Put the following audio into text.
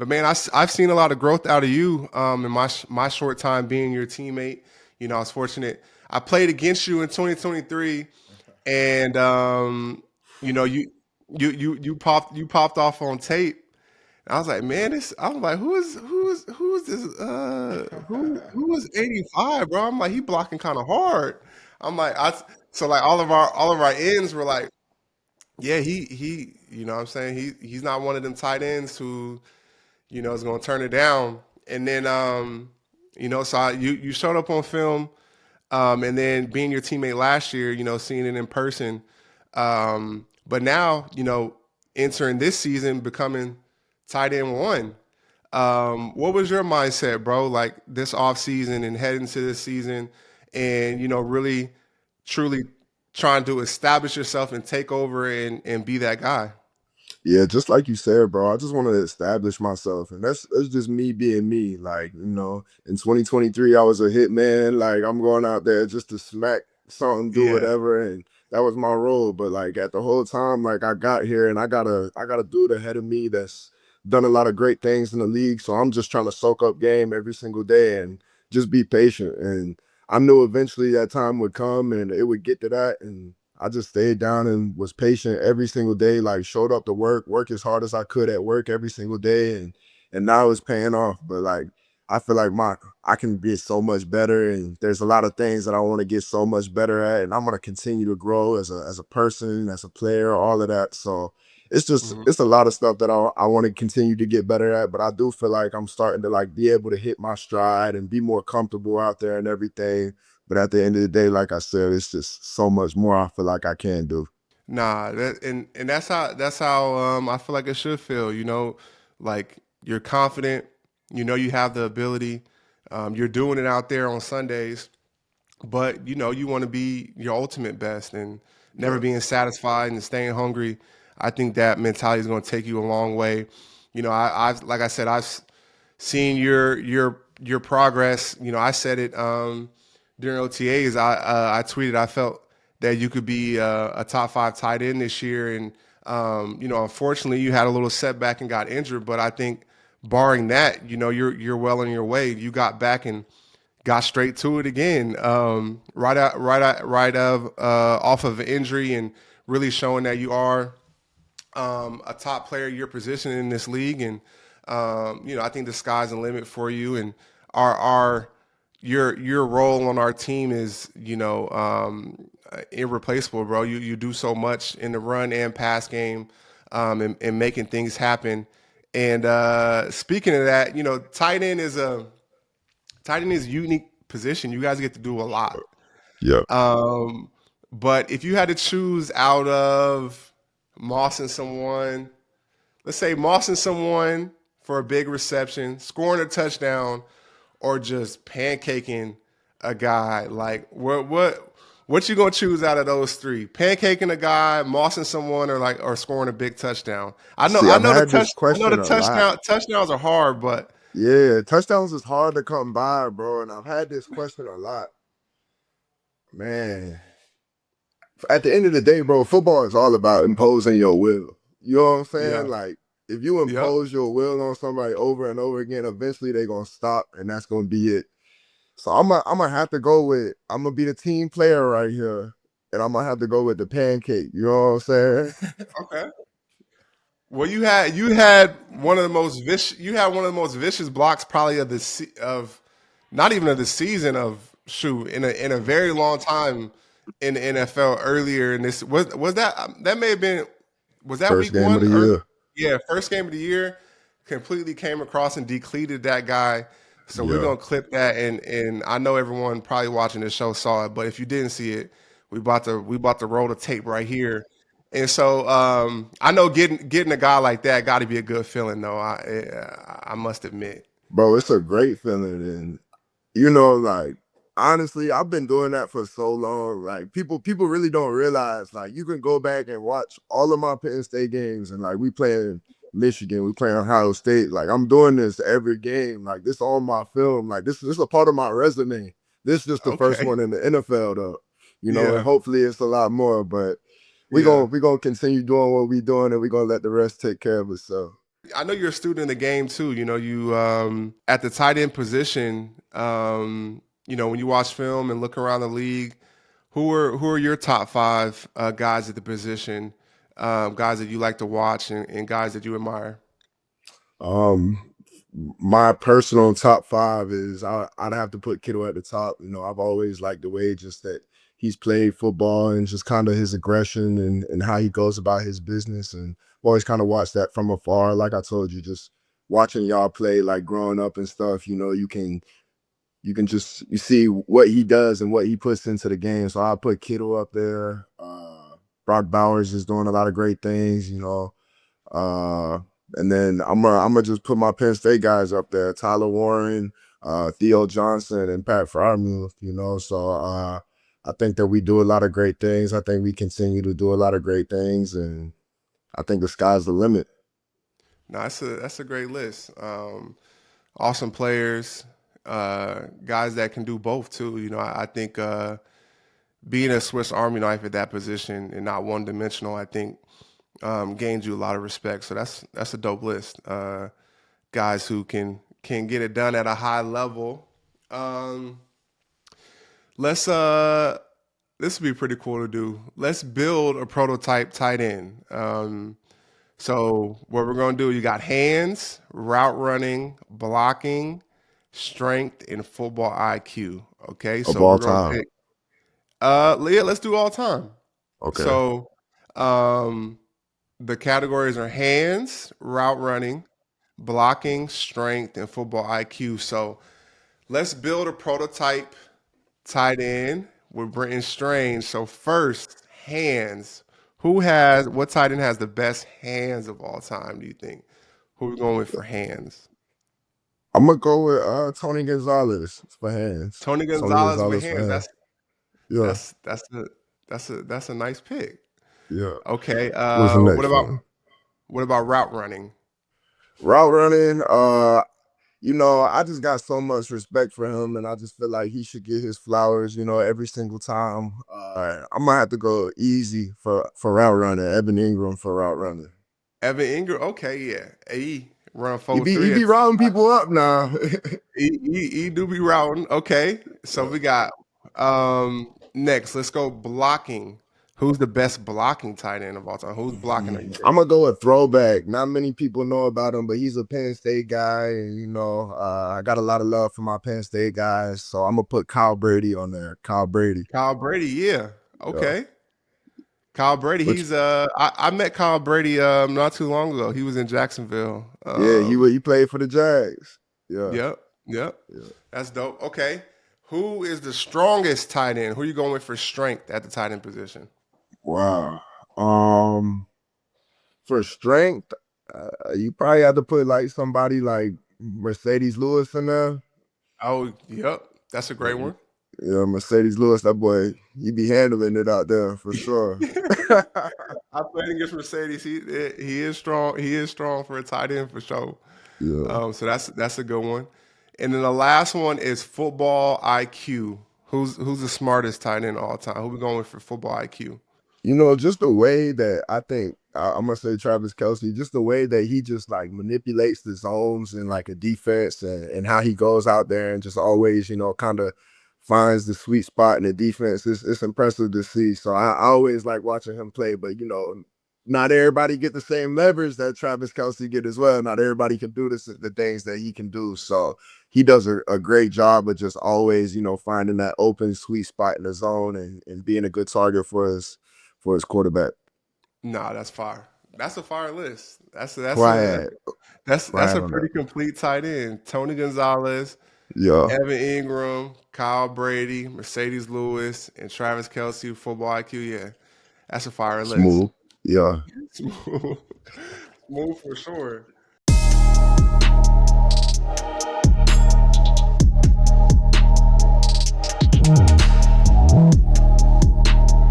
But man, I've seen a lot of growth out of you in my short time being your teammate. I was fortunate. I played against you in 2023, and you know you popped off on tape. I was like, man, this. I was like, who is this? Who is 85, bro? I'm like, he blocking kind of hard. I'm like, so like all of our ends were like, yeah, he, what I'm saying, he's not one of them tight ends who is going to turn it down. And then so you showed up on film, and then being your teammate last year, seeing it in person, but now entering this season, becoming tight end one. What was your mindset, bro? Like this off season and heading to this season, and really, truly trying to establish yourself and take over and be that guy. Yeah, just like you said, bro. I just want to establish myself, and that's just me being me. Like in 2023, I was a hit man. Like I'm going out there just to smack something, do Yeah. whatever, and that was my role. But like at the whole time, like I got here, and I got a dude ahead of me that's done a lot of great things in the league. So I'm just trying to soak up game every single day and just be patient. And I knew eventually that time would come, and it would get to that, and I just stayed down and was patient every single day, like showed up to work as hard as I could at work every single day, and now it's paying off. But like I feel like my I can get so much better, and there's a lot of things that I want to get so much better at, and I'm gonna continue to grow as a person, as a player, all of that. So Mhm. it's a lot of stuff that I want to continue to get better at, but I do feel like I'm starting to like be able to hit my stride and be more comfortable out there and everything. But at the end of the day, like I said, it's just so much more I feel like I can do. Nah, and that's how I feel like it should feel. Like you're confident. You have the ability. You're doing it out there on Sundays, but you want to be your ultimate best and never Yeah. being satisfied and staying hungry. I think that mentality is going to take you a long way. I've like I said, seen your progress. I said it during OTAs. I tweeted I felt that you could be a top five tight end this year, and unfortunately, you had a little setback and got injured. But I think, barring that, you're well on your way. You got back and got straight to it again, off of an injury, and really showing that you are a top player at your position in this league. And I think the sky's the limit for you. And our your role on our team is irreplaceable, bro. You do so much in the run and pass game, and making things happen. And speaking of that, tight end is a unique position. You guys get to do a lot. Yeah. Um, but if you had to choose out of Moss and someone, let's say Moss and someone for a big reception, scoring a touchdown, or just pancaking a guy, like what you gonna choose out of those three? Pancaking a guy, mossing someone, or scoring a big touchdown. I know See, I I've know the had touch this I know the question a lot. touchdowns are hard, but Yeah, touchdowns is hard to come by, bro. And I've had this question a lot. Man, at the end of the day, bro, football is all about imposing your will. You know what I'm saying? yeah, Like, if you yep. impose your will on somebody over and over again, eventually they're gonna stop, and that's gonna be it. So I'm gonna have to go with I'm gonna be the team player right here, and I'm gonna have to go with the pancake. You know what I'm saying? Okay. Well, you had one of the most vicious blocks probably of not even of the season of shoot in a very long time in the NFL earlier in this was that may have been was that First week game of one the or year. yeah, first game of the year, completely came across and depleted that guy. So we're Yeah, gonna clip that, and I know everyone probably watching this show saw it, but if you didn't see it, we about to roll the tape right here. And so I know getting a guy like that got to be a good feeling, though. I must admit. bro, it's a great feeling, and like honestly, I've been doing that for so long. Like people really don't realize. Like you can go back and watch all of my Penn State games, and like we play in Michigan, we play in Ohio State. Like I'm doing this every game. Like this on my film. Like this is a part of my resume. This is just the first Okay. one in the NFL, though. And Yeah. hopefully it's a lot more. But we Yeah. gonna we gonna continue doing what we doing, and we gonna let the rest take care of itself. I know you're a student in the game too. You know, you at the tight end position. You know, when you watch film and look around the league, who are your top five guys at the position? Guys that you like to watch and guys that you admire. Um, my personal top five is I'd have to put Kittle at the top. You know, I've always liked the way just that he's played football and just kind of his aggression and how he goes about his business. And I've always kind of watched that from afar. Like I told you, just watching y'all play, like growing up and stuff, you know, you can just you see what he does and what he puts into the game. So I put Kittle up there. Brock Bowers is doing a lot of great things, you know. Uh, and then I'm gonna just put my Penn State guys up there: Tyler Warren, Theo Johnson, and Pat Fryermuth. You know, so I think that we do a lot of great things. I think we continue to do a lot of great things, and I think the sky's the limit. No, that's a great list. Awesome players, guys that can do both too. You know, I think being a Swiss Army knife at that position and not one dimensional, I think gains you a lot of respect. So that's a dope list. Guys who can get it done at a high level. Um, let's this would be pretty cool to do. Let's build a prototype tight end. So what we're gonna do, you got hands, route running, blocking, strength, and football IQ. Okay, Of so all we're gonna time. pick yeah, let's do all time. Okay. So um the categories are hands, route running, blocking, strength, and football IQ. So let's build a prototype tight end with Brenton Strange. So first, hands. What tight end has the best hands of all time, do you think? Who are we going with for hands? I'm gonna go with Tony Gonzalez for hands. Tony Tony Gonzalez with Gonzalez for hands. hands. That's Yeah, that's that's a that's a nice pick. yeah. Okay. What's the What next about one? route running? Route running. You know, I just got so much respect for him, and I just feel like he should get his flowers, you know, every single time. I'm gonna have to go easy for route running. Evan Ingram for route running. Evan Ingram. Okay, yeah. He run He four be he three be at the routing people up now. he do be routing. Okay. So Yeah. we got next, let's go blocking. Who's the best blocking tight end of all time? Who's blocking are you I'm taking? gonna go with throwback. Not many people know about him, but he's a Penn State guy, and you know, I got a lot of love for my Penn State guys. So I'm gonna put Kyle Brady on there. Kyle Brady. Kyle Brady, yeah. Yeah. Okay. Kyle Brady, Which he's I met Kyle Brady not too long ago. He was in Jacksonville. yeah, he played for the Jags. Yeah. Yep, yep. Yeah. That's dope. Okay. Who is the strongest tight end? Who are you going with for strength at the tight end position? Wow. Um, for strength, you probably have to put like somebody like Mercedes Lewis in there. Oh, yep. That's a great Uh, one. Yeah, Mercedes Lewis, that boy, he be handling it out there for sure. I played against Mercedes. He is strong. He is strong for a tight end for sure. Yeah. So that's a good one. And then the last one is football IQ. Who's the smartest tight end of all time? Who we going with for football IQ? You know, just the way that I think I'm gonna say Travis Kelsey, just the way that he just like manipulates the zones in like a defense and how he goes out there and just always, you know, kind of finds the sweet spot in the defense. It's impressive to see. So I always like watching him play, but you know, not everybody get the same leverage that Travis Kelsey get as well. Not everybody can do the things that he can do. So he does a great job of just always, you know, finding that open sweet spot in the zone and being a good target for his quarterback. Nah, that's fire. That's a fire list. Who I had, who I That's had a on pretty that. complete tight end. Tony Gonzalez, Yeah, Evan Ingram, Kyle Brady, Mercedes Lewis, and Travis Kelsey. Football IQ. Yeah, that's a fire list. smooth. Yeah. Smooth, smooth for sure.